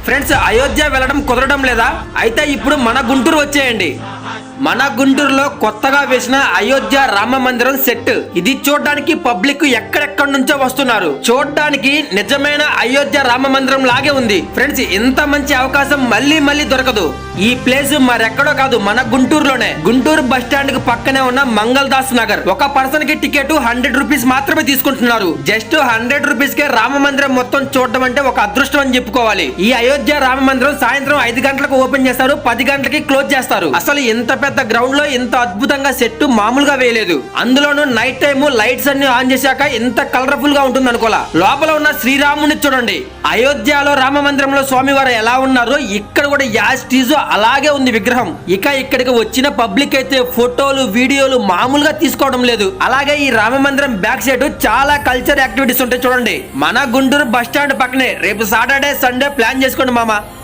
Friends, Ayodhya వెళ్ళడం కుదరడం లేదా? అయితే ఇప్పుడు మన గుంటూరు వచ్చేయండి. మన గుంటూరులో కొత్తగా వేసిన అయోధ్య రామ మందిరం సెట్. ఇది చూడడానికి పబ్లిక్ ఎక్కడెక్కడి నుంచో వస్తున్నారు. చూడడానికి నిజమైన అయోధ్య రామ మందిరం లాగే ఉంది. ఫ్రెండ్స్, ఇంత మంచి అవకాశం మళ్ళీ మళ్ళీ దొరకదు. ఈ ప్లేస్ మరెక్కడో కాదు, మన గుంటూరులోనే. గుంటూరు బస్ స్టాండ్ కి పక్కనే ఉన్న మంగళదాస్ నగర్. ఒక పర్సన్ కి టికెట్ 100 రూపీస్ మాత్రమే తీసుకుంటున్నారు. జస్ట్ 100 రూపీస్ కే రామ మందిరం మొత్తం చూడడం అంటే ఒక అదృష్టం అని చెప్పుకోవాలి. ఈ అయోధ్య రామ మందిరం సాయంత్రం 5 గంటలకు ఓపెన్ చేస్తారు, 10 గంటలకి క్లోజ్ చేస్తారు. అసలు ఇంత పెద్ద గ్రౌండ్ లో ఇంత అద్భుతంగా సెట్ మామూలుగా వేయలేదు. అందులోనూ నైట్ టైం లైట్స్ అన్ని ఆన్ చేశాక ఇంత కలర్ఫుల్ గా ఉంటుంది అనుకోలా. లోపల ఉన్న శ్రీరాముని చూడండి. అయోధ్యలో రామ మందిరంలో స్వామివారు ఎలా ఉన్నారో ఇక్కడ కూడా యాజ్ టీజో అలాగే ఉంది విగ్రహం. ఇక ఇక్కడికి వచ్చిన పబ్లిక్ అయితే ఫోటోలు వీడియోలు మామూలుగా తీసుకోవడం లేదు. అలాగే ఈ రామ మందిరం బ్యాక్ సైడ్ చాలా కల్చర్ యాక్టివిటీస్ ఉంటాయి చూడండి. మన గుంటూరు బస్ స్టాండ్ పక్కనే. రేపు సాటర్డే సండే ప్లాన్ చేసుకోండి మామ.